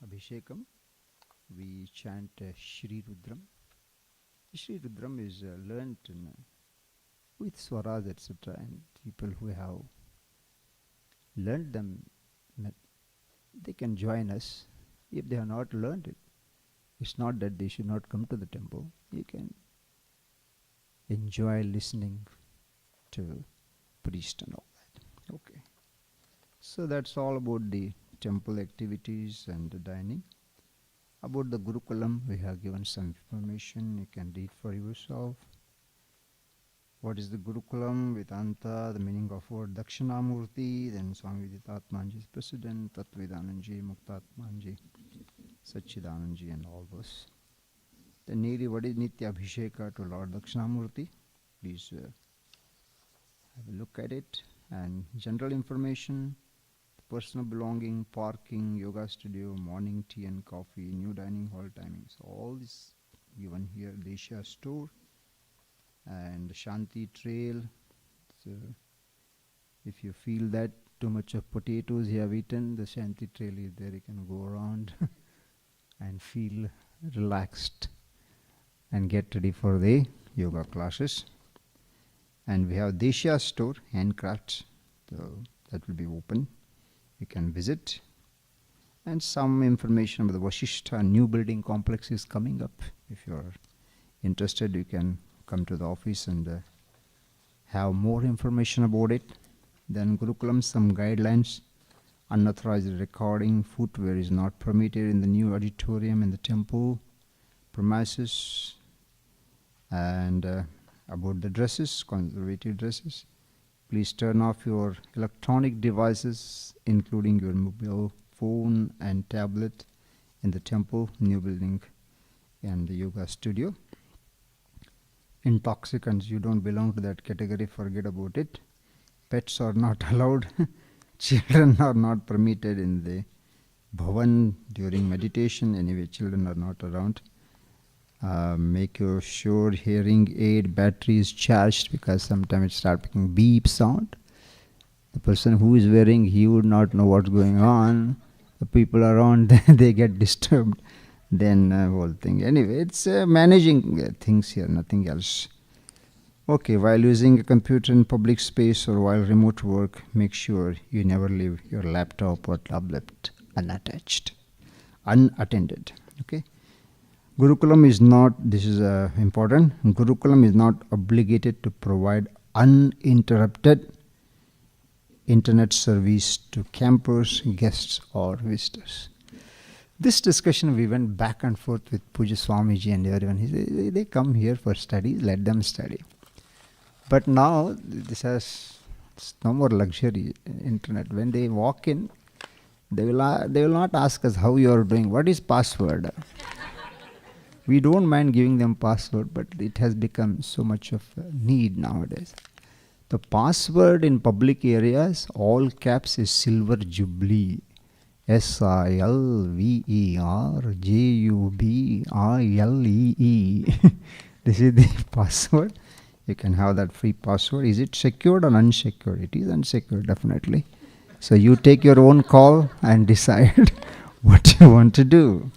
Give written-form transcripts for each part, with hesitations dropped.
Abhishekam, we chant Shri Rudram. Shri Rudram is learnt with swaras, etc. And people who have learned them, they can join us. If they have not learned it, it's not that they should not come to the temple. You can enjoy listening to priest and all that. Okay. So that's all about the temple activities and the dining. About the Gurukulam, we have given some information. You can read for yourself. What is the Gurukulam? Vedanta, the meaning of word Dakshinamurti, then Swamini is president, Svatmavidyananda, Muktatmanji, Sachidananji, and all those. Then nearly what is Nitya Abhisheka to Lord Dakshinamurti? Please have a look at it. And general information, personal belonging, parking, yoga studio, morning tea and coffee, new dining hall timings, all this given here. Desha store and Shanti trail. So if you feel that too much of potatoes you have eaten, the Shanti trail is there. You can go around and feel relaxed and get ready for the yoga classes. And we have Desha store, handcrafts, so that will be open. You can visit. And some information about the Vasishtha new building complex is coming up. If you are interested, you can come to the office and have more information about it. Then Gurukulam, some guidelines. Unauthorized recording, footwear is not permitted in the new auditorium in the temple premises. And about the dresses, conservative dresses. Please turn off your electronic devices, including your mobile phone and tablet, in the temple, new building, and the yoga studio. Intoxicants, you don't belong to that category, forget about it. Pets are not allowed. Children are not permitted in the bhavan during meditation. Anyway, children are not around. Make sure hearing aid battery is charged, because sometimes it starts making beep sound. The person who is wearing, he would not know what's going on. The people around, they get disturbed. Then whole thing. Anyway, it's managing things here, nothing else. Okay, while using a computer in public space or while remote work, make sure you never leave your laptop or tablet unattached, unattended. Okay. Gurukulam is not, this is important, Gurukulam is not obligated to provide uninterrupted internet service to campers, guests or visitors. This discussion we went back and forth with Puja Swamiji and everyone. He said, they come here for study, let them study. But now this has no more luxury internet. When they walk in, they will not ask us how you are doing, what is password. We don't mind giving them password, but it has become so much of a need nowadays. The password in public areas, all caps, is Silver Jubilee. SILVERJUBILEE. This is the password. You can have that free password. Is it secured or unsecured? It is unsecured, definitely. So you take your own call and decide what you want to do.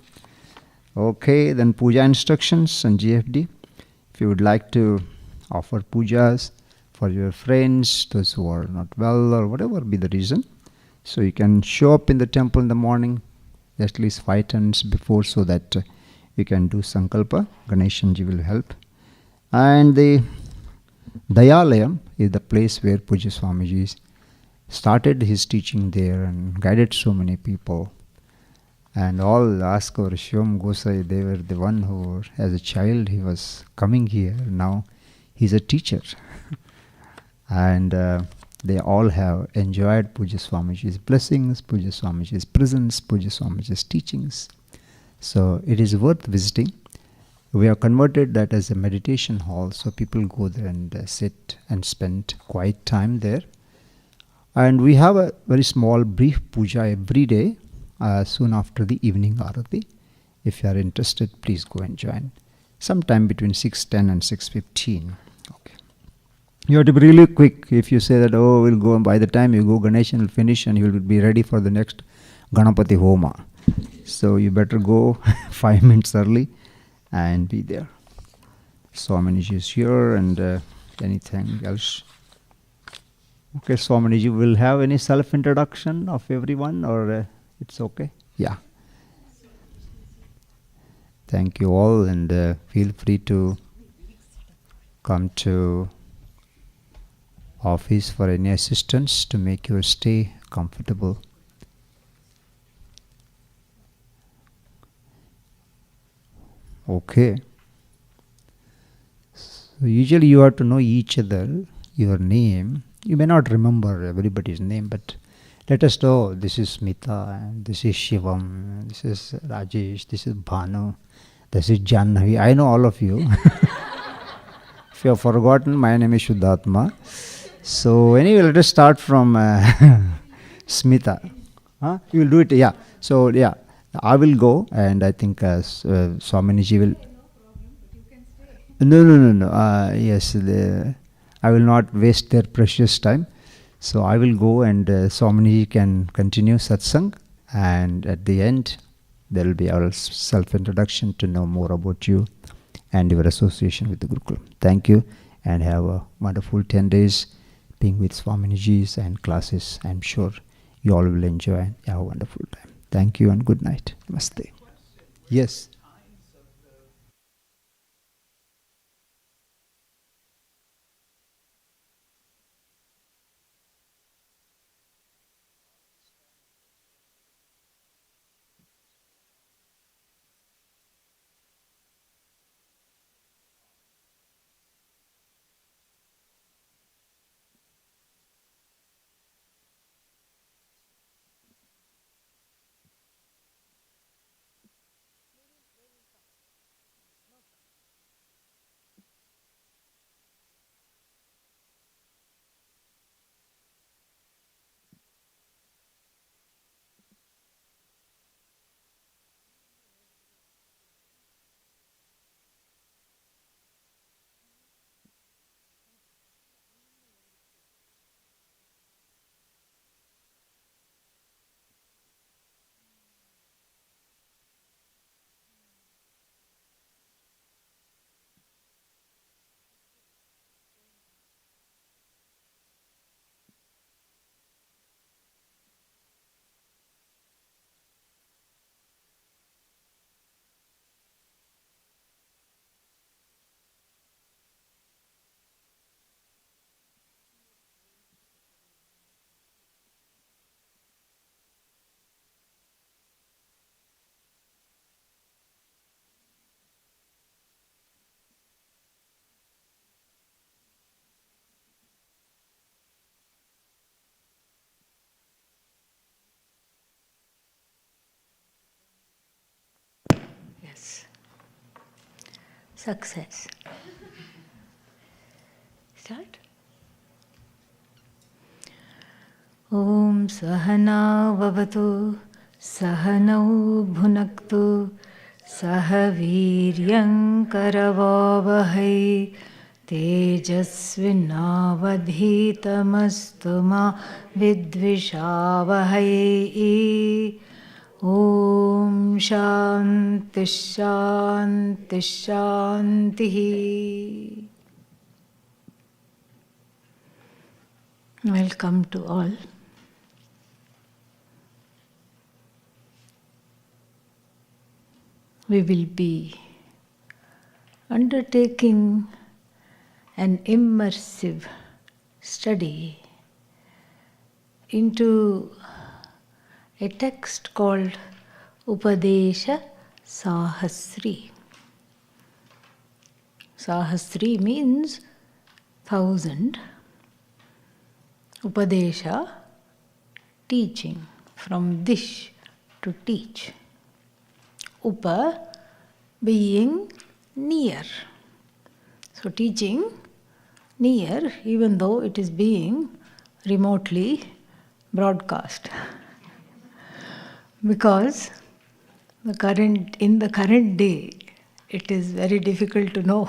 Okay, then puja instructions and GFD. If you would like to offer pujas for your friends, those who are not well or whatever be the reason, so you can show up in the temple in the morning, at least 5 minutes before, so that you can do Sankalpa. Ganeshanji will help. And the Dayalayam is the place where Puja Swamiji started his teaching there and guided so many people. And all ask our Shivam Gosai, they were the one who, as a child, he was coming here. Now he's a teacher. And they all have enjoyed Puja Swamiji's blessings, Puja Swamiji's presence, Puja Swamiji's teachings. So it is worth visiting. We have converted that as a meditation hall, so people go there and sit and spend quiet time there. And we have a very small brief puja every day, soon after the evening arati. If you are interested, please go and join. Sometime between 6:10 and 6:15. Okay. You have to be really quick. If you say that, we'll go, by the time you go, Ganeshan will finish and you will be ready for the next Ganapati Homa. So you better go 5 minutes early and be there. Swamini is here, and anything else? Okay, Swamini, you will have any self-introduction of everyone, or it's okay? Yeah. Thank you all, and feel free to come to office for any assistance to make your stay comfortable. Okay. So usually you have to know each other, your name. You may not remember everybody's name, but let us know this is Smita, and this is Shivam, this is Rajesh, this is Bhanu, this is Janhavi. I know all of you. If you have forgotten, my name is Shuddhatma. So anyway, let us start from Smita. Huh? You will do it, yeah. So yeah, I will go, and I think Swaminiji will. No. Yes, I will not waste their precious time. So I will go, and Swamini can continue satsang. And at the end, there will be our self-introduction to know more about you and your association with the Gurukulam. Thank you, and have a wonderful 10 days being with Swaminijis and classes. I'm sure you all will enjoy and have a wonderful time. Thank you and good night. Namaste. Yes. Yes. Success. Start. Om Sahana Vavatu Sahanau Bhunaktu Sahaviryam Karavavahai Tejasvinavadhitamastu ma vidvishavahai. Om Shanti Shanti Shanti. Welcome to all. We will be undertaking an immersive study into a text called Upadesha Sahasri. Sahasri means 1,000. Upadesha, teaching, from dish, to teach. Upa, being near. So teaching near, even though it is being remotely broadcast. Because in the current day, it is very difficult to know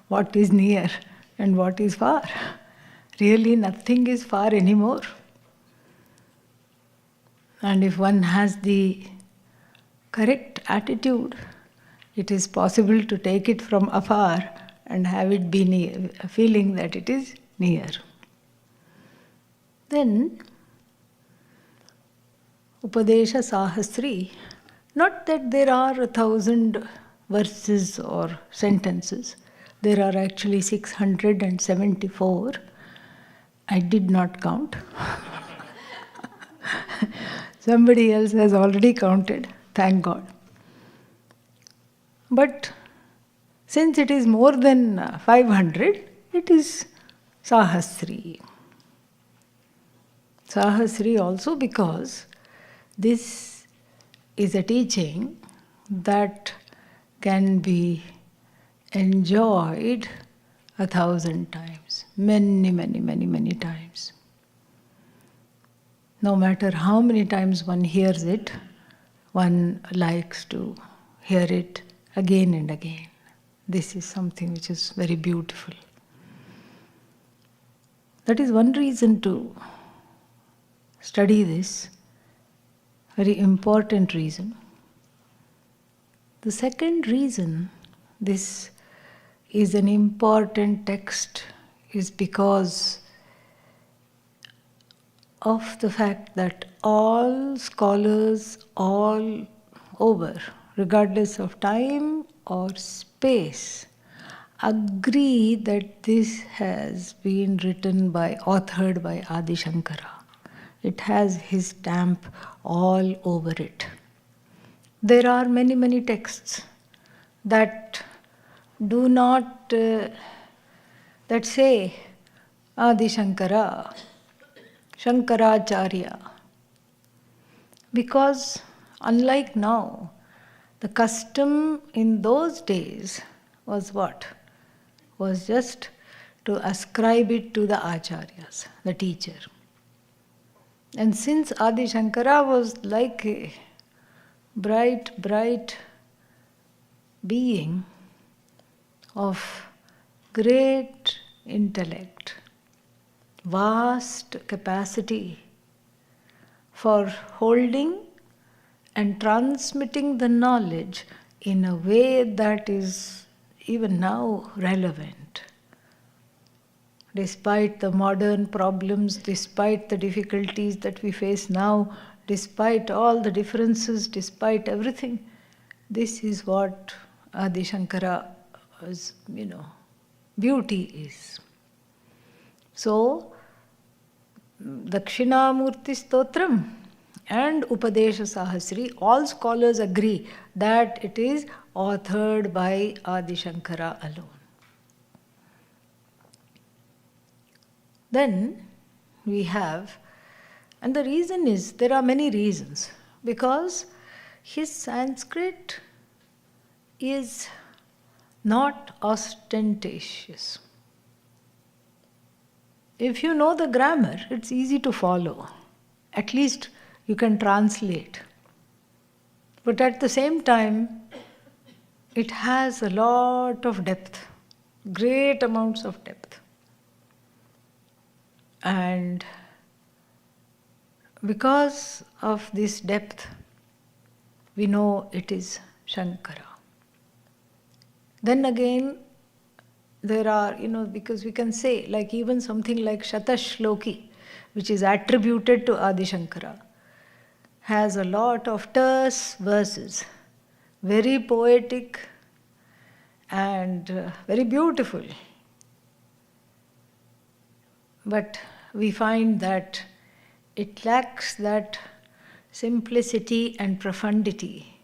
what is near and what is far. Really, nothing is far anymore. And if one has the correct attitude, it is possible to take it from afar and have it be near, feeling that it is near. Then, Upadesha Sahasri, not that there are 1,000 verses or sentences, there are actually 674. I did not count. Somebody else has already counted, thank God. But since it is more than 500, it is Sahasri. Sahasri also because this is a teaching that can be enjoyed 1,000 times, many times. No matter how many times one hears it, one likes to hear it again and again. This is something which is very beautiful. That is one reason to study this, very important reason. The second reason this is an important text is because of the fact that all scholars all over, regardless of time or space, agree that this has been authored by Adi Shankara. It has his stamp all over it. There are many texts that do not, that say Adi Shankara, Shankaracharya. Because unlike now, the custom in those days was what? Was just to ascribe it to the acharyas, the teacher. And since Adi Shankara was like a bright being of great intellect, vast capacity for holding and transmitting the knowledge in a way that is even now relevant. Despite the modern problems, despite the difficulties that we face now, despite all the differences, despite everything, this is what Adi Shankara's, beauty is. So, Dakshinamurti Stotram and Upadesha Sahasri, all scholars agree that it is authored by Adi Shankara alone. Then we have, and the reason is, there are many reasons, because his Sanskrit is not ostentatious. If you know the grammar, it's easy to follow. At least you can translate. But at the same time, it has a lot of depth, great amounts of depth. And because of this depth, we know it is Shankara. Then again, there are, because we can say, like even something like Shatashloki, which is attributed to Adi Shankara, has a lot of terse verses, very poetic and very beautiful. But we find that it lacks that simplicity and profundity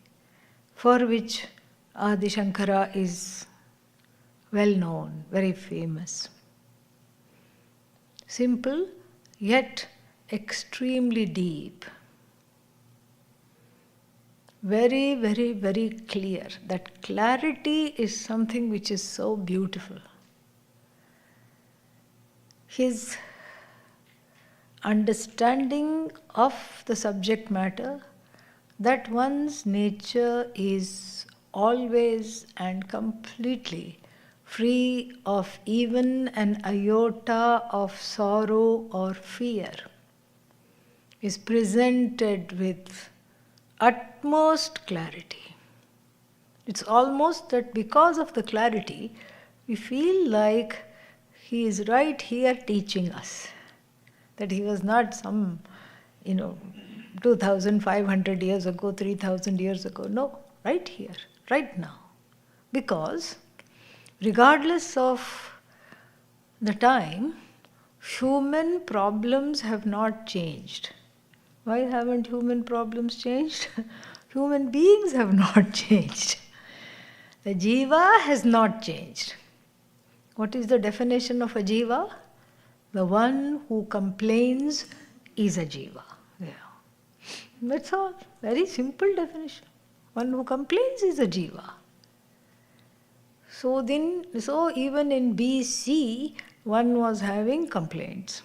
for which Adi Shankara is well known, very famous. Simple, yet extremely deep. Very clear. That clarity is something which is so beautiful. His understanding of the subject matter, that one's nature is always and completely free of even an iota of sorrow or fear, is presented with utmost clarity. It's almost that because of the clarity, we feel like he is right here teaching us. That he was not some, 2,500 years ago, 3,000 years ago. No, right here, right now. Because regardless of the time, human problems have not changed. Why haven't human problems changed? Human beings have not changed. The jiva has not changed. What is the definition of a jiva? The one who complains is a jiva. Yeah. That's all. Very simple definition. One who complains is a jiva. So even in BC, one was having complaints.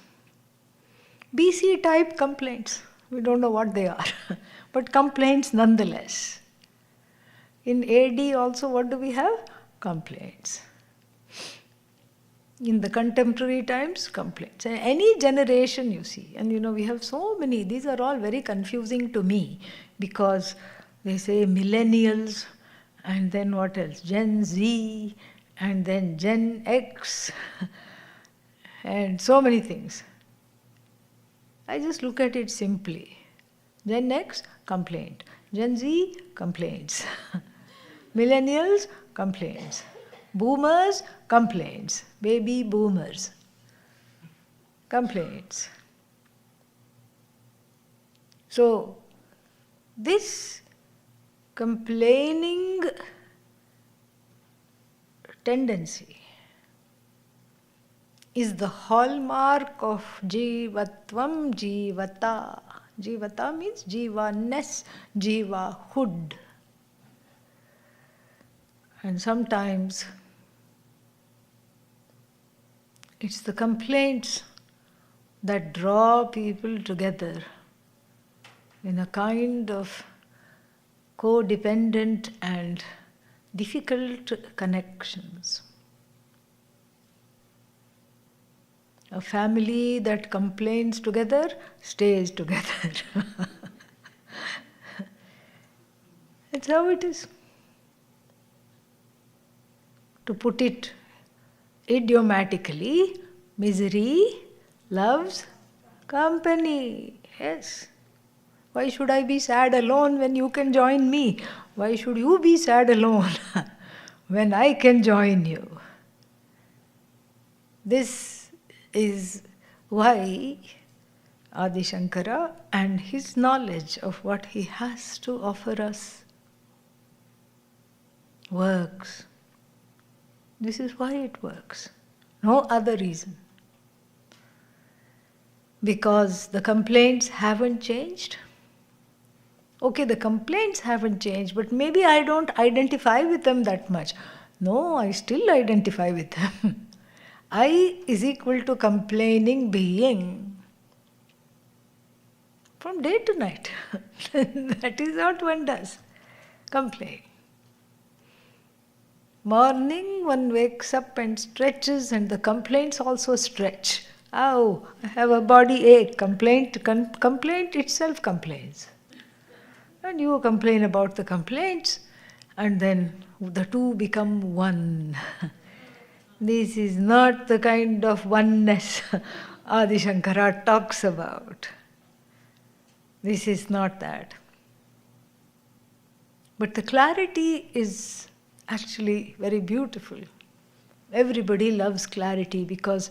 BC type complaints. We don't know what they are, but complaints nonetheless. In AD also, what do we have? Complaints. In the contemporary times, complaints. And any generation you see, and we have so many, these are all very confusing to me because they say millennials, and then what else? Gen Z, and then Gen X, and so many things. I just look at it simply. Gen X, complaint. Gen Z, complaints. Millennials, complaints. Boomers, complaints. Baby boomers, complaints. So, this complaining tendency is the hallmark of jivatvam, jivata. Jivata means jivaness, jivahood. And sometimes it's the complaints that draw people together in a kind of codependent and difficult connections. A family that complains together stays together. That's how it is. To put it idiomatically, misery loves company. Yes. Why should I be sad alone when you can join me? Why should you be sad alone when I can join you? This is why Adi Shankara and his knowledge of what he has to offer us works. This is why it works. No other reason. Because the complaints haven't changed. Okay, the complaints haven't changed, but maybe I don't identify with them that much. No, I still identify with them. I is equal to complaining being. From day to night. That is what one does. Complain. Morning one wakes up and stretches, and the complaints also stretch. Oh, I have a body ache. Complaint itself complains. And you complain about the complaints, and then the two become one. This is not the kind of oneness Adi Shankara talks about. This is not that. But the clarity is actually very beautiful. Everybody loves clarity because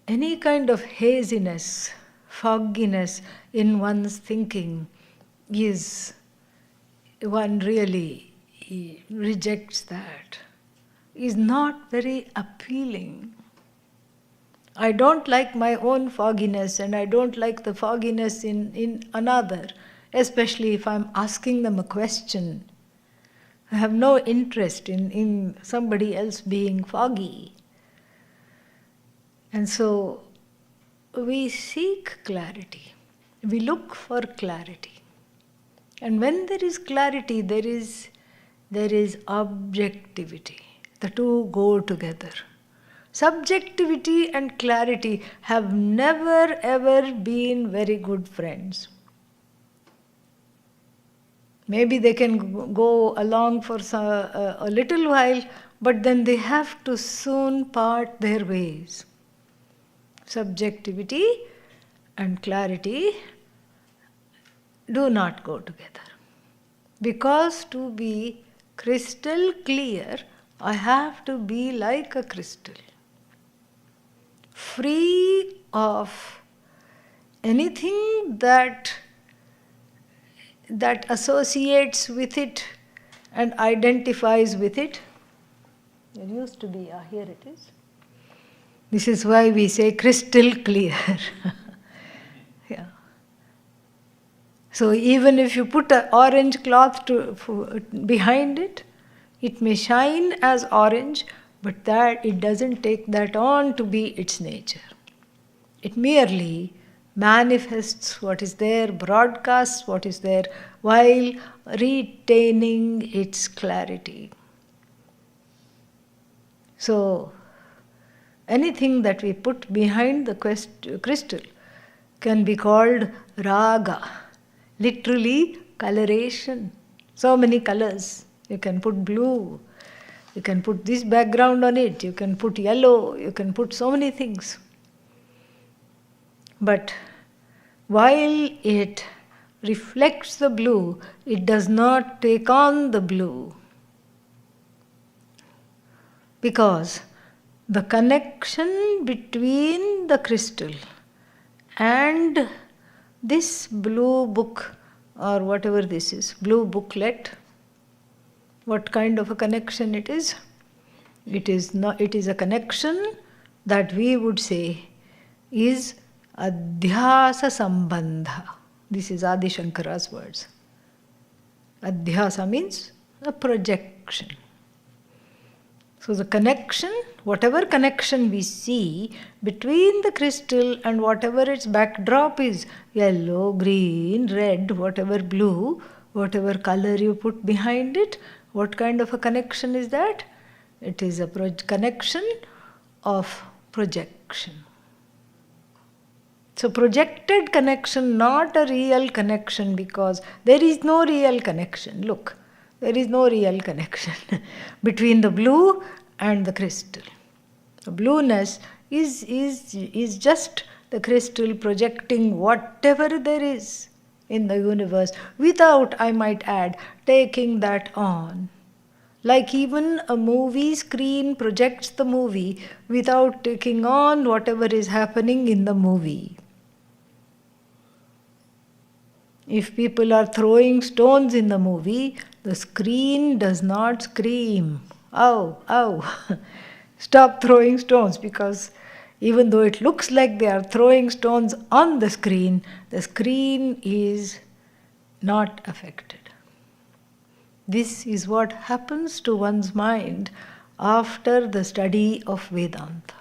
any kind of haziness, fogginess in one's thinking is, one really rejects that, is not very appealing. I don't like my own fogginess, and I don't like the fogginess in another, especially if I'm asking them a question. I have no interest in somebody else being foggy. And so we seek clarity. We look for clarity. And when there is clarity, there is objectivity. The two go together. Subjectivity and clarity have never ever been very good friends. Maybe they can go along for a little while, but then they have to soon part their ways. Subjectivity and clarity do not go together. Because to be crystal clear, I have to be like a crystal, free of anything that associates with it and identifies with it. There used to be, here it is. This is why we say crystal clear. Yeah. So even if you put an orange cloth behind it, it may shine as orange, but that it doesn't take that on to be its nature. It merely manifests what is there, broadcasts what is there, while retaining its clarity. So, anything that we put behind the crystal can be called raga, literally coloration. So many colors. You can put blue, you can put this background on it, you can put yellow, you can put so many things. But while it reflects the blue, it does not take on the blue. Because the connection between the crystal and this blue book, or whatever this is, blue booklet, what kind of a connection it is? It is a connection that we would say is adhyasa sambandha. This is Adi Shankara's words. Adhyasa means a projection. So the connection, whatever connection we see between the crystal and whatever its backdrop is, yellow, green, red, whatever blue, whatever color you put behind it, what kind of a connection is that? It is a connection of projection. So projected connection, not a real connection, because there is no real connection. Look, there is no real connection between the blue and the crystal. The blueness is just the crystal projecting whatever there is in the universe without, I might add, taking that on. Like even a movie screen projects the movie without taking on whatever is happening in the movie. If people are throwing stones in the movie, the screen does not scream, "Ow, ow." Stop throwing stones, because even though it looks like they are throwing stones on the screen is not affected. This is what happens to one's mind after the study of Vedanta.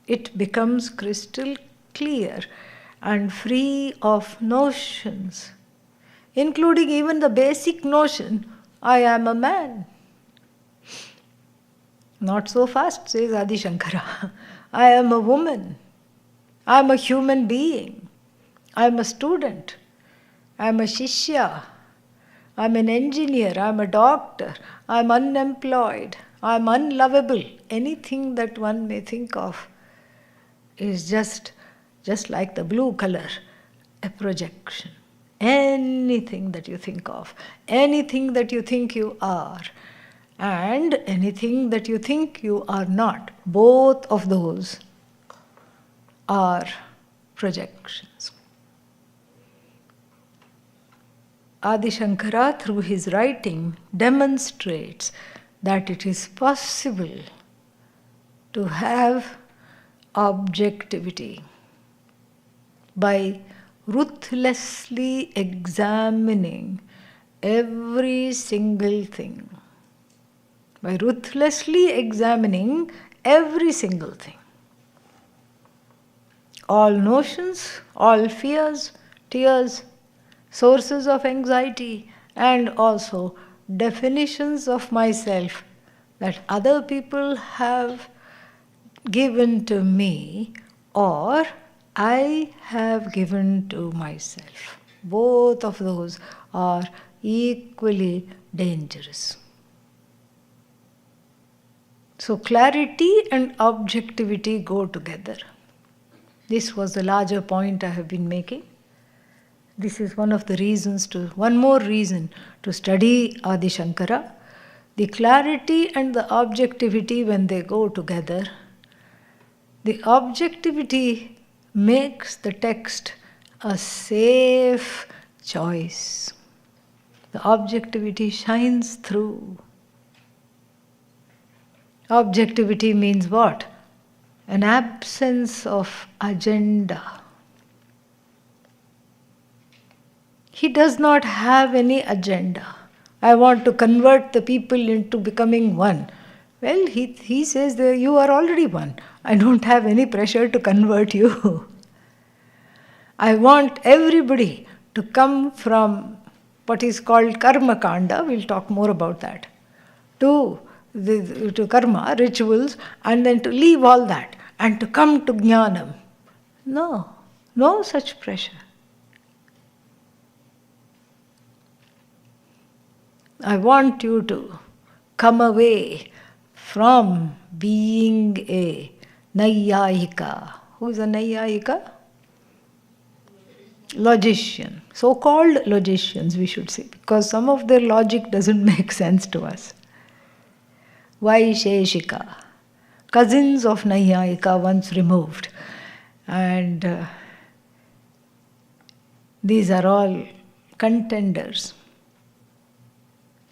It becomes crystal clear and free of notions, including even the basic notion, I am a man. Not so fast, says Adi Shankara. I am a woman. I am a human being. I am a student. I am a shishya. I am an engineer. I am a doctor. I am unemployed. I am unlovable. Anything that one may think of is just like the blue color, a projection. Anything that you think of, anything that you think you are, and anything that you think you are not, both of those are projections. Adi Shankara, through his writing, demonstrates that it is possible to have objectivity by ruthlessly examining every single thing. By ruthlessly examining every single thing. All notions, all fears, tears, sources of anxiety, and also definitions of myself that other people have given to me or I have given to myself. Both of those are equally dangerous. So clarity and objectivity go together. This was the larger point I have been making. This is one more reason to study Adi Shankara. The clarity and the objectivity, when they go together, the objectivity makes the text a safe choice. The objectivity shines through. Objectivity means what? An absence of agenda. He does not have any agenda. I want to convert the people into becoming one. Well, he says that you are already one. I don't have any pressure to convert you. I want everybody to come from what is called karma kanda, we'll talk more about that, to karma, rituals, and then to leave all that and to come to jnanam. No such pressure. I want you to come away from being a Naiyayika. Who is a Naiyayika? Logician. So-called logicians, we should say, because some of their logic doesn't make sense to us. Vaisheshika. Cousins of Naiyayika once removed. And these are all contenders.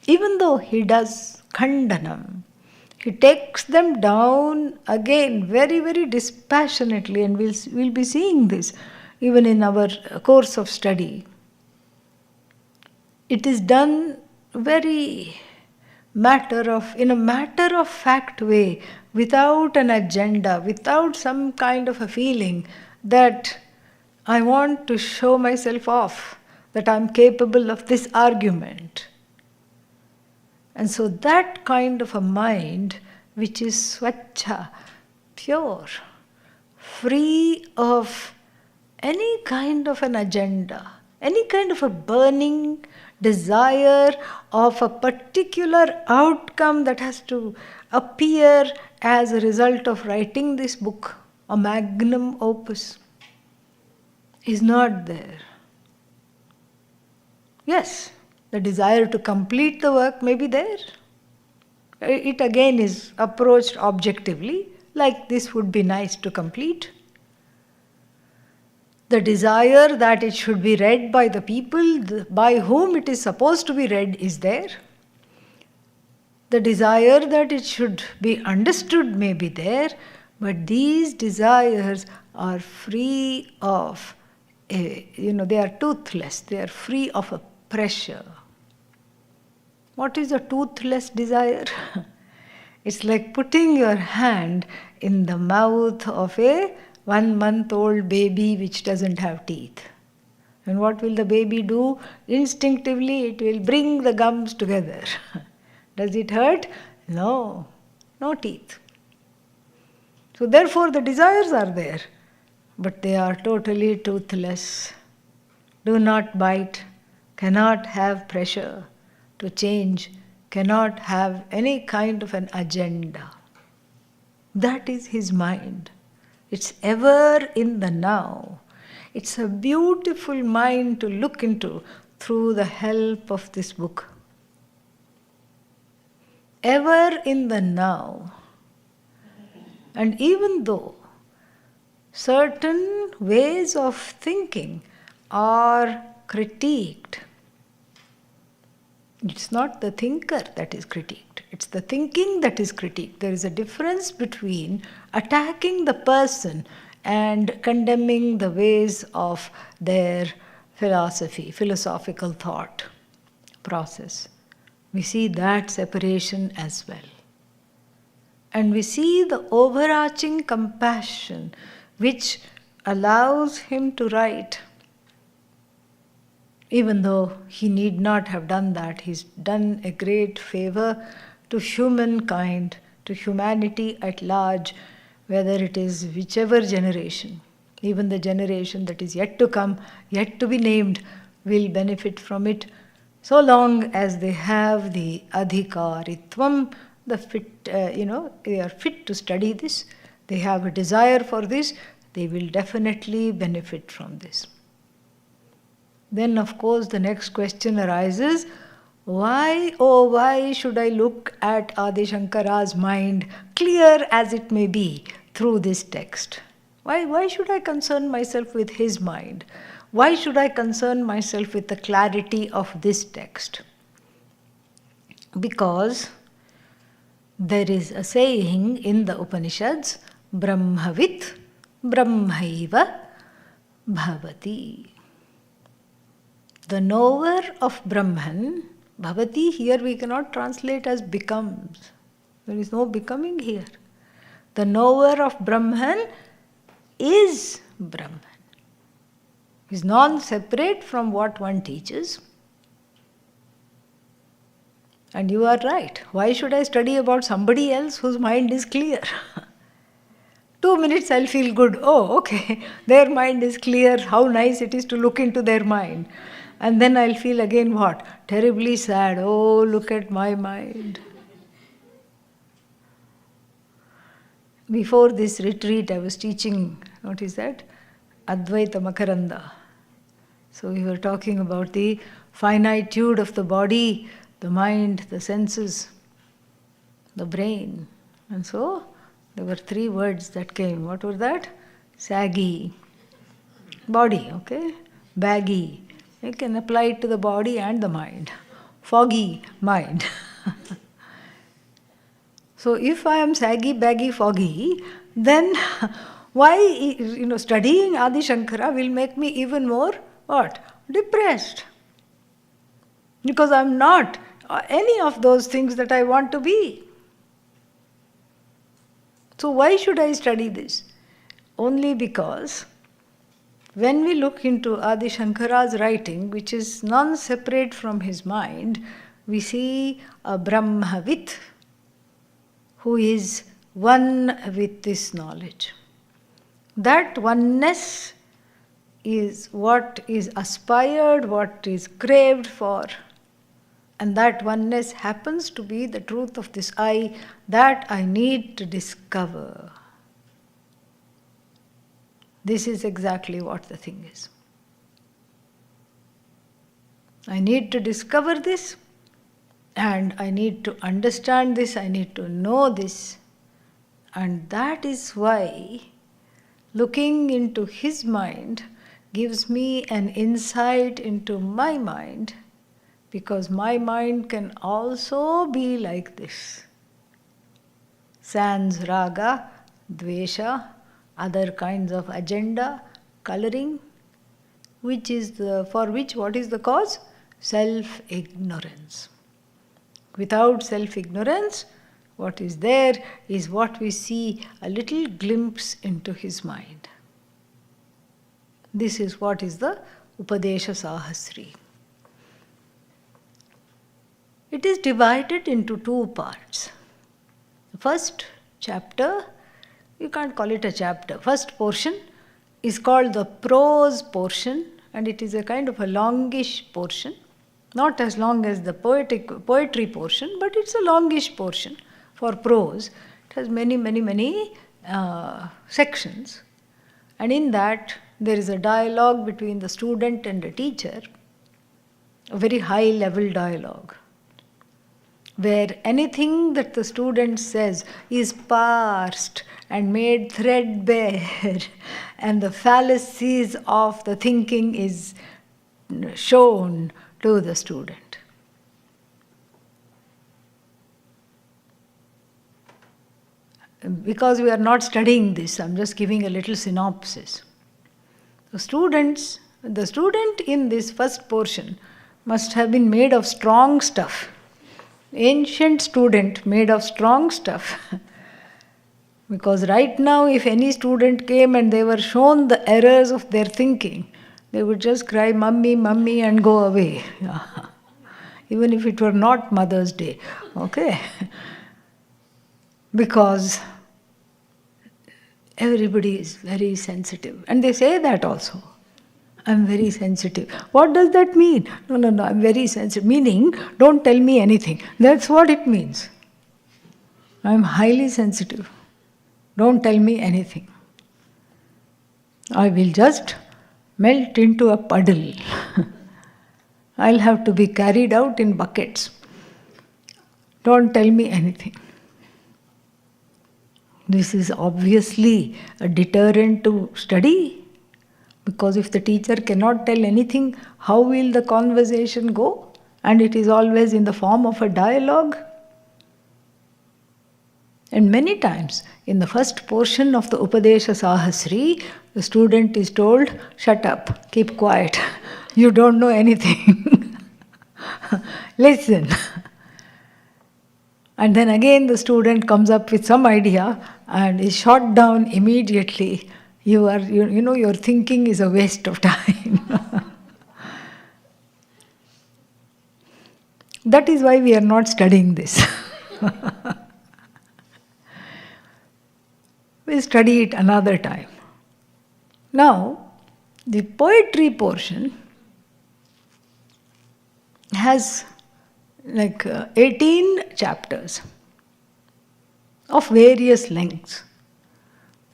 Even though he does khandanam, he takes them down again very, very dispassionately, and we'll be seeing this even in our course of study. It is done very in a matter of fact way, without an agenda, without some kind of a feeling that I want to show myself off, that I'm capable of this argument. And so that kind of a mind, which is swacha, pure, free of any kind of an agenda, any kind of a burning desire of a particular outcome that has to appear as a result of writing this book, a magnum opus, is not there. Yes, the desire to complete the work may be there. It again is approached objectively, like this would be nice to complete. The desire that it should be read by the people by whom it is supposed to be read is there. The desire that it should be understood may be there, but these desires are free of, they are toothless, they are free of a pressure. What is a toothless desire? It's like putting your hand in the mouth of a 1-month-old baby which doesn't have teeth. And what will the baby do? Instinctively, it will bring the gums together. Does it hurt? No teeth. So therefore the desires are there, but they are totally toothless. Do not bite, cannot have pressure to change, cannot have any kind of an agenda. That is his mind. It's ever in the now. It's a beautiful mind to look into through the help of this book. Ever in the now. And even though certain ways of thinking are critiqued, it's not the thinker that is critiqued, it's the thinking that is critiqued. There is a difference between attacking the person and condemning the ways of their philosophical thought process. We see that separation as well. And we see the overarching compassion which allows him to write. Even though he need not have done that, he's done a great favor to humankind, to humanity at large, whether it is whichever generation, even the generation that is yet to come, yet to be named, will benefit from it. So long as they have the adhikaritvam, the fit, they are fit to study this, they have a desire for this, they will definitely benefit from this. Then, of course, the next question arises, why should I look at Adi Shankara's mind, clear as it may be, through this text? Why should I concern myself with his mind? Why should I concern myself with the clarity of this text? Because there is a saying in the Upanishads, Brahmavit Brahmaiva Bhavati. The knower of Brahman, Bhavati, here we cannot translate as becomes. There is no becoming here. The knower of Brahman is Brahman. Is non-separate from what one teaches. And you are right. Why should I study about somebody else whose mind is clear? 2 minutes I'll feel good. Oh, okay. Their mind is clear. How nice it is to look into their mind. And then I'll feel again what? Terribly sad. Oh, look at my mind. Before this retreat, I was teaching, what is that? Advaita Makaranda. So we were talking about the finitude of the body, the mind, the senses, the brain. And so there were 3 words that came. What were that? Saggy. Body, okay? Baggy. You can apply it to the body and the mind. Foggy mind. So if I am saggy, baggy, foggy, then why, studying Adi Shankara will make me even more, what? Depressed. Because I am not any of those things that I want to be. So why should I study this? Only because when we look into Adi Shankara's writing, which is non-separate from his mind, we see a Brahmavit who is one with this knowledge. That oneness is what is aspired, what is craved for. And that oneness happens to be the truth of this I that I need to discover. This is exactly what the thing is. I need to discover this, and I need to understand this, I need to know this. And that is why looking into his mind gives me an insight into my mind, because my mind can also be like this. Sans raga, dvesha, other kinds of agenda, coloring, which is for which what is the cause? Self-ignorance. Without self-ignorance, what is there is what we see, a little glimpse into his mind. This is what is the Upadesha Sahasri. It is divided into 2 parts. The first chapter, you can't call it a chapter, first portion is called the prose portion, and it is a kind of a longish portion. Not as long as the poetry portion, but it's a longish portion for prose. It has many sections. And in that, there is a dialogue between the student and the teacher, a very high level dialogue, where anything that the student says is parsed and made threadbare, and the fallacies of the thinking is shown to the student. Because we are not studying this, I'm just giving a little synopsis. The student in this first portion must have been made of strong stuff. Ancient student made of strong stuff. Because right now, if any student came and they were shown the errors of their thinking, they would just cry, "Mummy, Mummy," and go away. Even if it were not Mother's Day. Okay? Because everybody is very sensitive. And they say that also. I'm very sensitive. What does that mean? No, I'm very sensitive. Meaning, don't tell me anything. That's what it means. I'm highly sensitive. Don't tell me anything. I will just melt into a puddle. I'll have to be carried out in buckets. Don't tell me anything. This is obviously a deterrent to study, because if the teacher cannot tell anything, how will the conversation go? And it is always in the form of a dialogue. And many times, in the first portion of the Upadesha Sahasri, the student is told, shut up, keep quiet, you don't know anything. Listen. And then again the student comes up with some idea and is shot down immediately. Your thinking is a waste of time. That is why we are not studying this. We'll study it another time. Now, the poetry portion has 18 chapters of various lengths.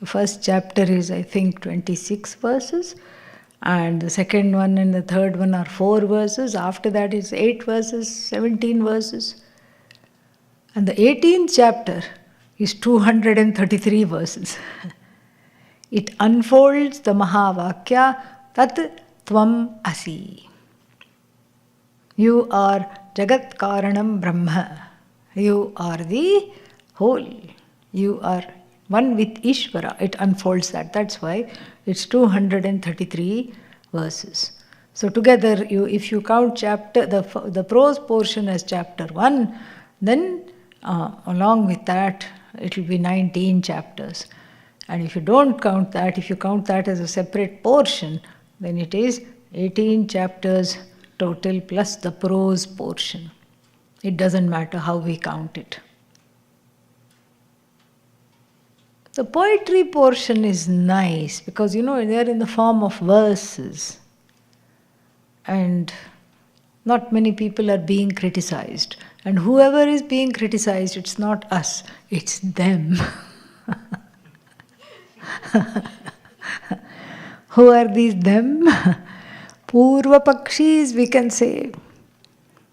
The first chapter is, I think, 26 verses, and the second one and the third one are 4 verses. After that is 8 verses, 17 verses. And the 18th chapter is 233 verses. It unfolds the Mahavakya Tat Tvam Asi. You are Jagat Karanam Brahma. You are the whole. You are one with Ishvara. It unfolds that. That's why it's 233 verses. So together, if you count the prose portion as chapter 1, then along with that, it will be 19 chapters. And if you don't count that, if you count that as a separate portion, then it is 18 chapters total plus the prose portion. It doesn't matter how we count it. The poetry portion is nice because, they are in the form of verses. And not many people are being criticized. And whoever is being criticized, it's not us, it's them. Who are these them? Purva Pakshis, we can say.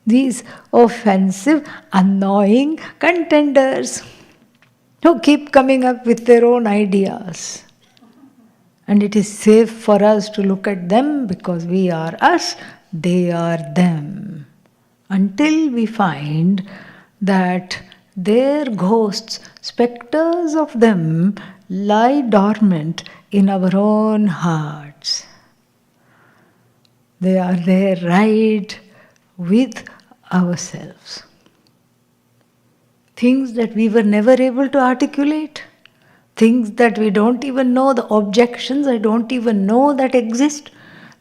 These offensive, annoying contenders who keep coming up with their own ideas. And it is safe for us to look at them because we are us, they are them. Until we find that their ghosts, specters of them, lie dormant in our own hearts. They are there right with ourselves. Things that we were never able to articulate, things that we don't even know, the objections I don't even know that exist,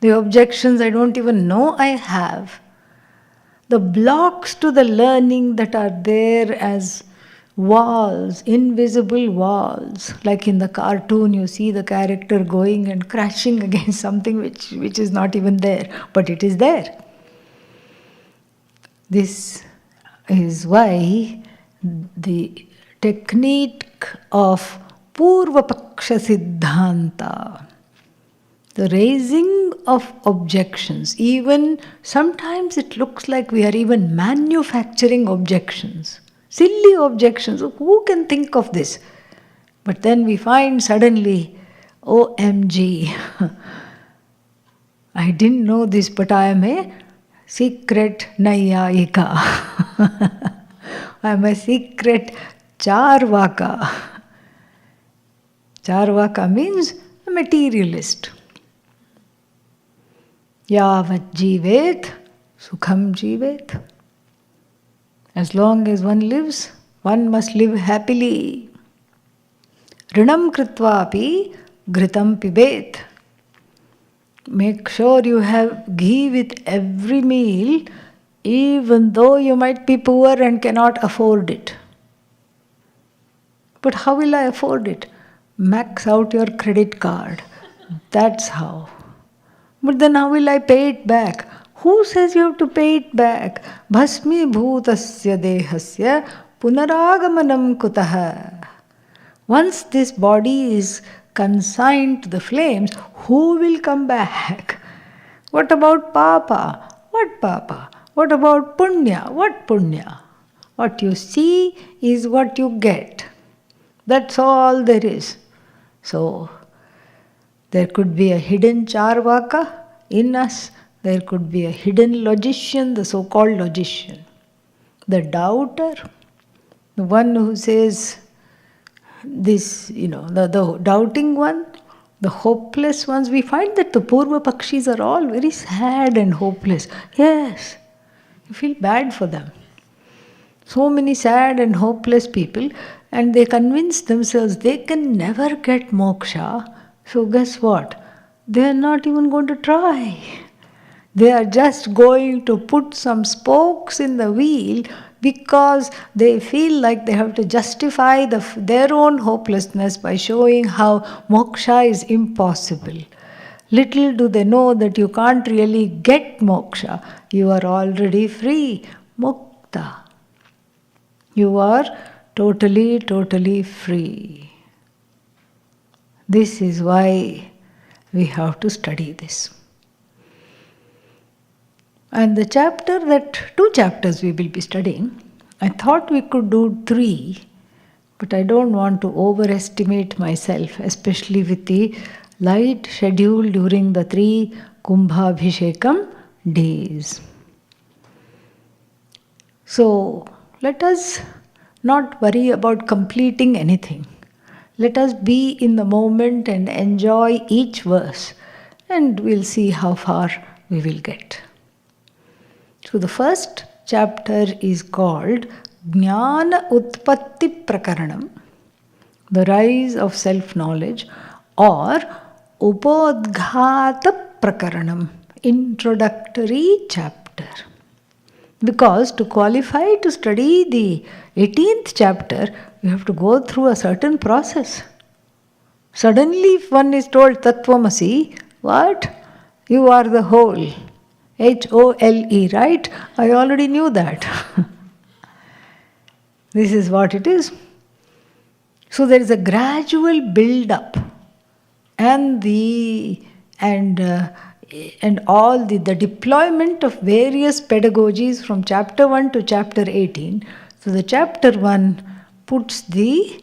the objections I don't even know I have, the blocks to the learning that are there as walls, invisible walls. Like in the cartoon, you see the character going and crashing against something which is not even there, but it is there. This is why the technique of Purva Paksha Siddhanta, the raising of objections, even sometimes it looks like we are even manufacturing objections. Silly objections. Who can think of this? But then we find suddenly, OMG, I didn't know this, but I am a secret Nayayika. I am a secret Charvaka. Charvaka means a materialist. Yavat jivet, sukham jivet. As long as one lives, one must live happily. Rinam kritvapi ghritam pibet. Make sure you have ghee with every meal, even though you might be poor and cannot afford it. But how will I afford it? Max out your credit card. That's how. But then how will I pay it back? Who says you have to pay it back? Bhasmi bhutasya dehasya punaragamanam kutaha. Once this body is consigned to the flames, who will come back? What about papa? What papa? What about punya? What punya? What you see is what you get. That's all there is. So, there could be a hidden charvaka in us. There could be a hidden logician, the so-called logician. The doubter, the one who says this, the doubting one, the hopeless ones. We find that the Purva Pakshis are all very sad and hopeless. Yes, you feel bad for them. So many sad and hopeless people, and they convince themselves they can never get moksha. So guess what? They are not even going to try. They are just going to put some spokes in the wheel because they feel like they have to justify their own hopelessness by showing how moksha is impossible. Little do they know that you can't really get moksha. You are already free, mukta. You are totally, totally free. This is why we have to study this. And the two chapters we will be studying, I thought we could do 3, but I don't want to overestimate myself, especially with the light schedule during the 3 Kumbhabhishekam days. So, let us not worry about completing anything. Let us be in the moment and enjoy each verse, and we'll see how far we will get. So the first chapter is called Jnana Utpatti Prakaranam, the rise of self-knowledge, or Upodghata Prakaranam, introductory chapter. Because to qualify to study the 18th chapter, you have to go through a certain process. Suddenly, if one is told Tattvamasi, what? You are the whole. H-O-L-E, right? I already knew that. This is what it is. So there is a gradual build-up, and all the deployment of various pedagogies from chapter 1 to chapter 18. So the chapter 1 puts the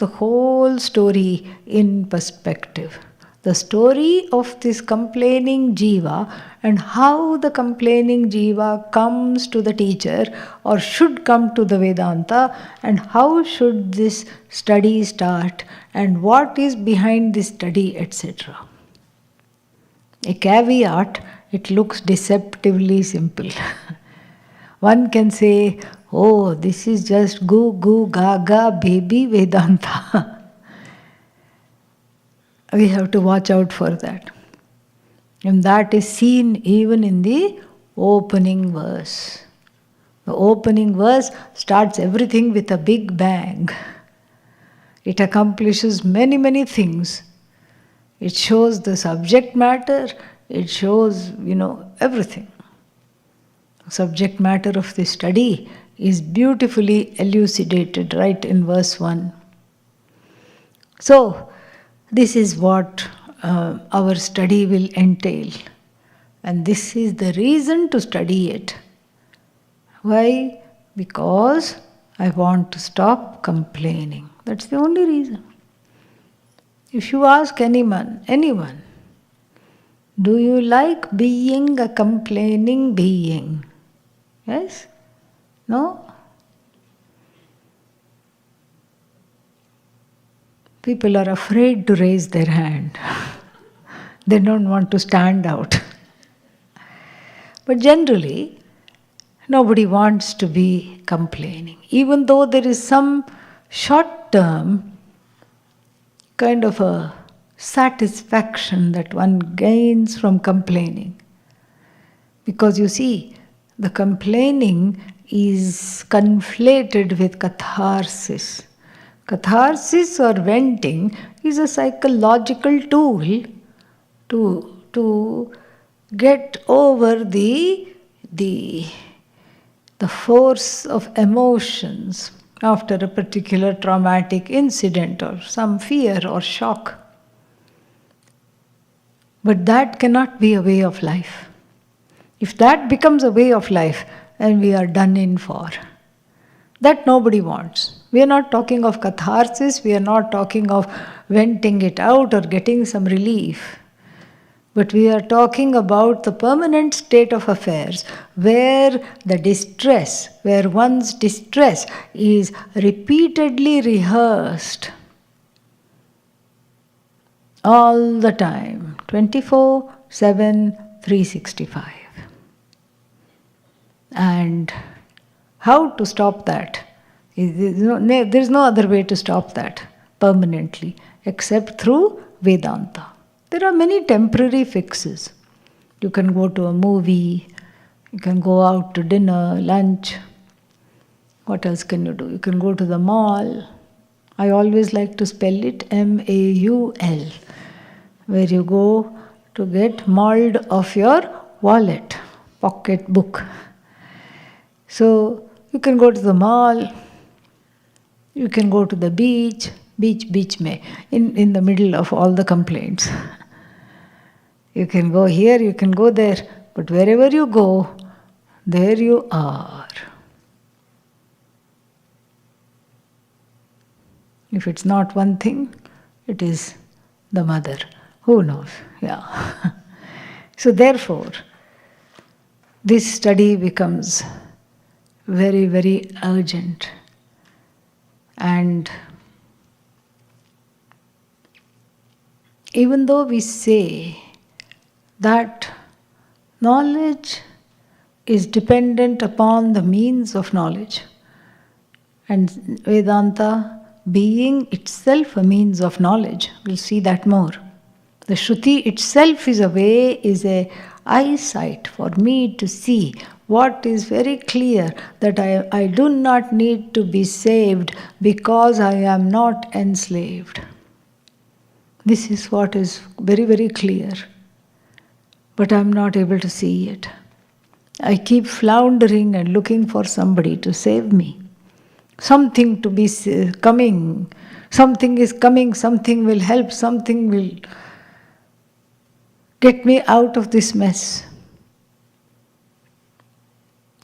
whole story in perspective. The story of this complaining jiva and how the complaining jiva comes to the teacher or should come to the Vedanta, and how should this study start and what is behind this study, etc. A caveat, it looks deceptively simple. One can say, oh, this is just goo goo gaga baby Vedanta. We have to watch out for that. And that is seen even in the opening verse. The opening verse starts everything with a big bang. It accomplishes many, many things. It shows the subject matter, it shows, everything. Subject matter of the study is beautifully elucidated right in verse 1. So, this is what our study will entail. And this is the reason to study it. Why? Because I want to stop complaining. That's the only reason. If you ask anyone, do you like being a complaining being? Yes? No? People are afraid to raise their hand. They don't want to stand out. But generally, nobody wants to be complaining. Even though there is some short-term kind of a satisfaction that one gains from complaining. Because you see, the complaining is conflated with catharsis. Catharsis or venting is a psychological tool to to get over the force of emotions after a particular traumatic incident or some fear or shock. But that cannot be a way of life. If that becomes a way of life, then we are done in for. That nobody wants. We are not talking of catharsis, we are not talking of venting it out or getting some relief. But we are talking about the permanent state of affairs where the distress, where one's distress is repeatedly rehearsed all the time, 24/7, 365. And how to stop that? There is no other way to stop that permanently except through Vedanta. There are many temporary fixes. You can go to a movie, you can go out to dinner, lunch. What else can you do? You can go to the mall. I always like to spell it MAUL, where you go to get mauled of your wallet, pocket book. So you can go to the mall, you can go to the beach mein, in the middle of all the complaints. You can go here, you can go there, but wherever you go, there you are. If it's not one thing, it is the mother. Who knows? Yeah. So therefore, this study becomes very, very urgent. And even though we say that knowledge is dependent upon the means of knowledge, and Vedanta being itself a means of knowledge, we'll see that more. The Shruti itself is a eyesight for me to see what is very clear, that I do not need to be saved because I am not enslaved. This is what is very, very clear. But I am not able to see it. I keep floundering and looking for somebody to save me. Something to be coming. Something is coming, something will help, something will get me out of this mess.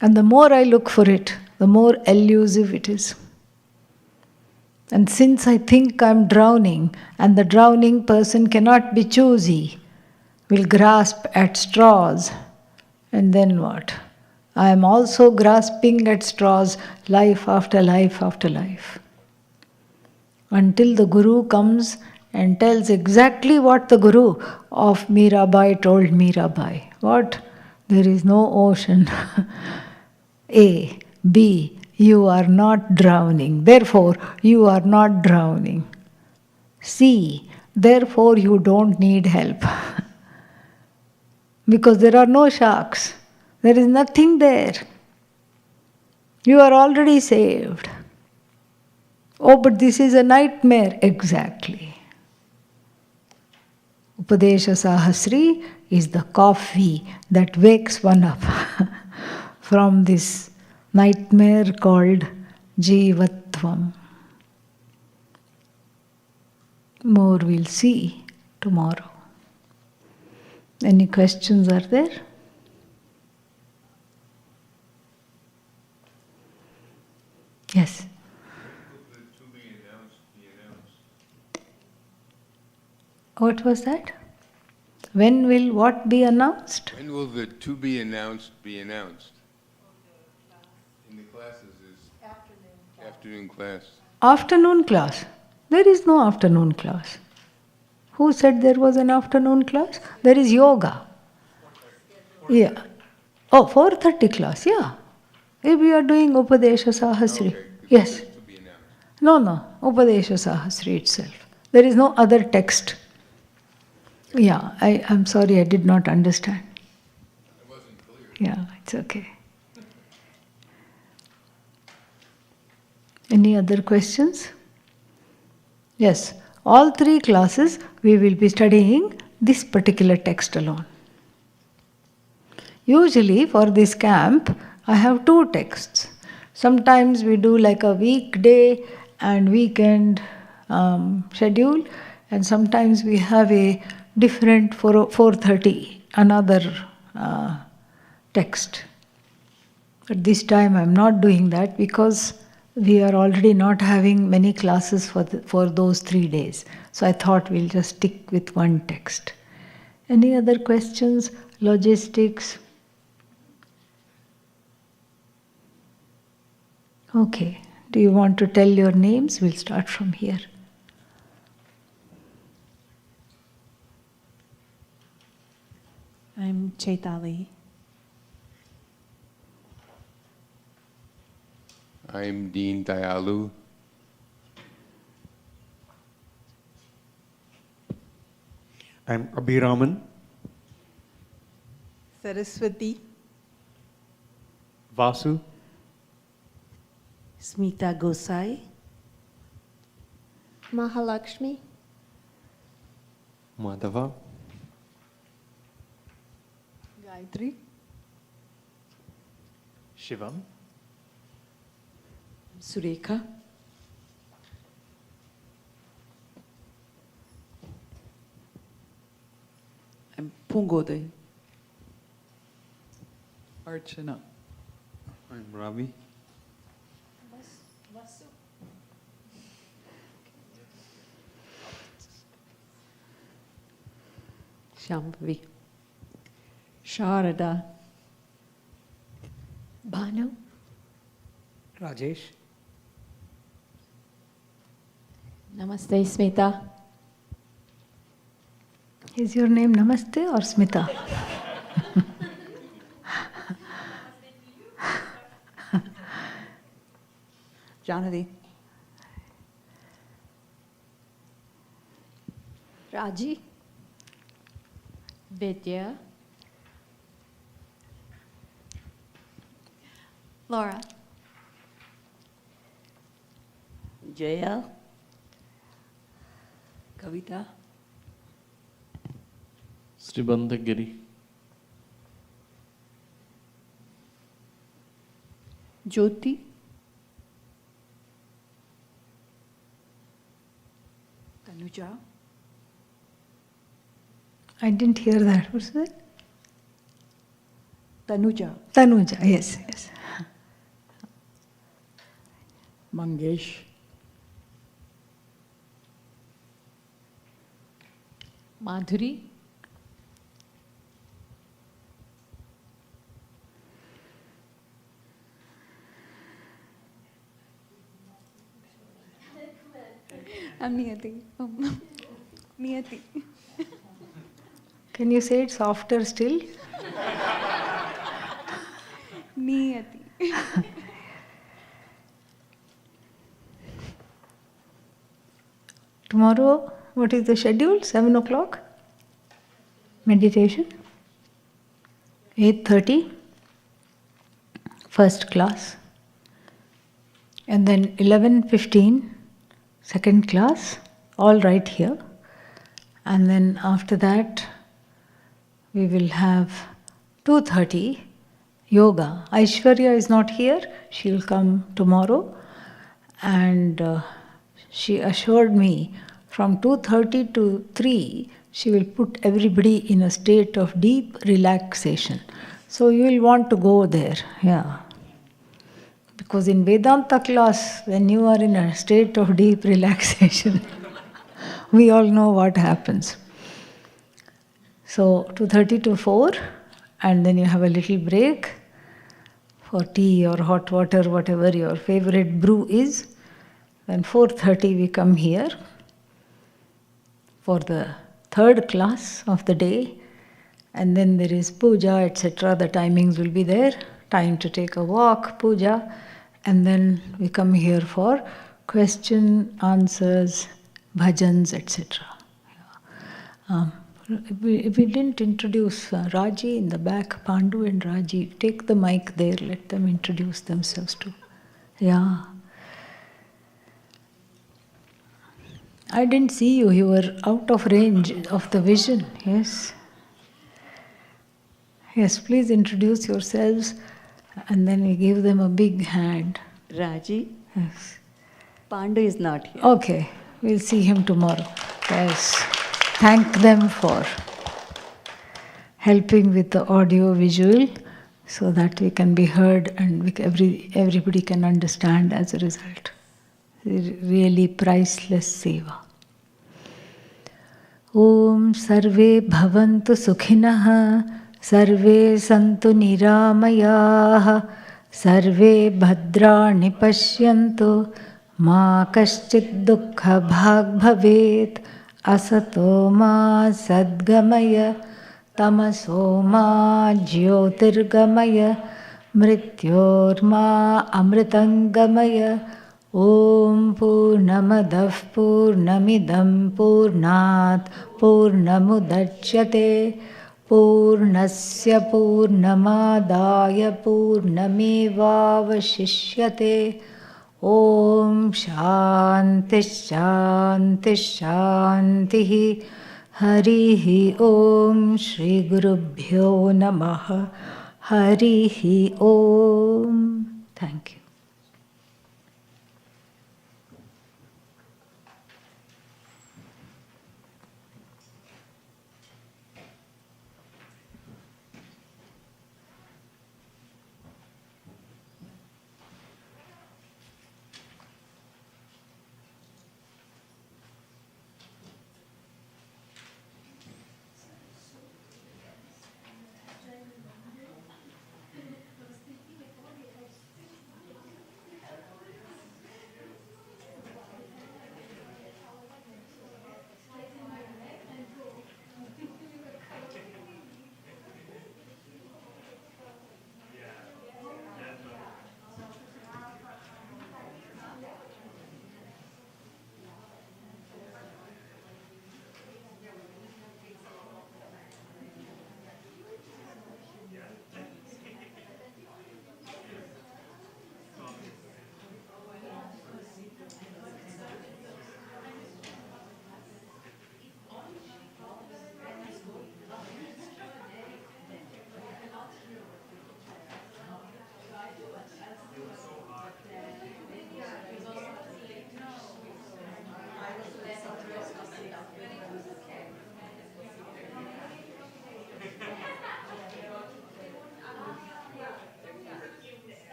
And the more I look for it, the more elusive it is. And since I think I'm drowning, and the drowning person cannot be choosy, will grasp at straws, and then what? I am also grasping at straws life after life after life. Until the Guru comes and tells exactly what the Guru of Mirabai told Mirabai. What? There is no ocean. A. B. You are not drowning. Therefore, you are not drowning. C. Therefore, you don't need help. Because there are no sharks. There is nothing there. You are already saved. Oh, but this is a nightmare. Exactly. Upadesha Sahasri is the coffee that wakes one up from this nightmare called Jivatvam. More we'll see tomorrow. Any questions are there? Yes. What was that? When will what be announced? When will the to be announced be announced? In the classes is afternoon class. Afternoon class. There is no afternoon class. Who said there was an afternoon class? There is yoga. Yeah. Oh, 4:30 class, yeah. If we are doing Upadesha Sahasri. Okay, Yes. to be announced. No, Upadesha Sahasri itself. There is no other text. Yeah, I'm sorry, I did not understand. It wasn't clear. Yeah, it's okay. Any other questions? Yes, all three classes we will be studying this particular text alone. Usually for this camp, I have 2 texts. Sometimes we do like a weekday and weekend schedule, and sometimes we have a different 4:30, another text. But this time I'm not doing that because we are already not having many classes for those 3 days. So I thought we'll just stick with one text. Any other questions? Logistics? Okay. Do you want to tell your names? We'll start from here. I'm Chaitali. I'm Dean Dayalu. I'm Abhiraman. Saraswati. Vasu. Smita Gosai. Mahalakshmi. Madhava. Gayatri. Shivam. Surekha. I'm Pungoday. Archana. I'm Ravi. Shambhavi. Sharada. Bhanu? Rajesh. Namaste, Smita. Is your name Namaste or Smita? Janadi. Raji. Vidya. Laura. Jaya. Kavita. Sribandagiri. Jyoti. Tanuja. I didn't hear that. What's that? Tanuja. Tanuja, yes, yes. Mangesh. Madhuri. I'm Niyati. Niyati. Can you say it softer still? Niyati. Tomorrow, what is the schedule? 7 o'clock? Meditation? 8:30? First class. And then 11:15, second class, all right here. And then after that, we will have 2:30 yoga. Aishwarya is not here, she'll come tomorrow. And she assured me from 2:30 to 3, she will put everybody in a state of deep relaxation. So you will want to go there, yeah. Because in Vedanta class, when you are in a state of deep relaxation, we all know what happens. So 2:30 to 4, and then you have a little break for tea or hot water, whatever your favorite brew is. Then 4:30 we come here for the third class of the day, and then there is puja, etc. The timings will be there. Time to take a walk, puja, and then we come here for question, answers, bhajans, etc. If we didn't introduce Raji in the back, Pandu and Raji, take the mic there, let them introduce themselves too. Yeah. I didn't see you. You were out of range of the vision. Yes. Yes, please introduce yourselves and then we give them a big hand. Raji, Yes. Pandu is not here. Okay, we'll see him tomorrow. Yes. Thank them for helping with the audio visual so that we can be heard and everybody can understand as a result. Really priceless seva. Om Sarve Bhavantu Sukhinah Sarve Santu Niramayah Sarve Bhadrani Pashyantu Ma Kaschit Dukkha Bhag Bhavet Asato Ma Sadgamaya Tamaso Ma Jyotirgamaya Mrityorma Amritangamaya Om Purnamadav Purnamidam Purnat Purnamudachyate Purnasya Purnamadaya Purnamevavashishyate Om Shanti Shanti Shanti Harihi Om Shri Gurubhyo Namaha Harihi Om. Thank you.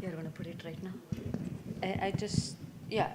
You're going to put it right now? I just, yeah.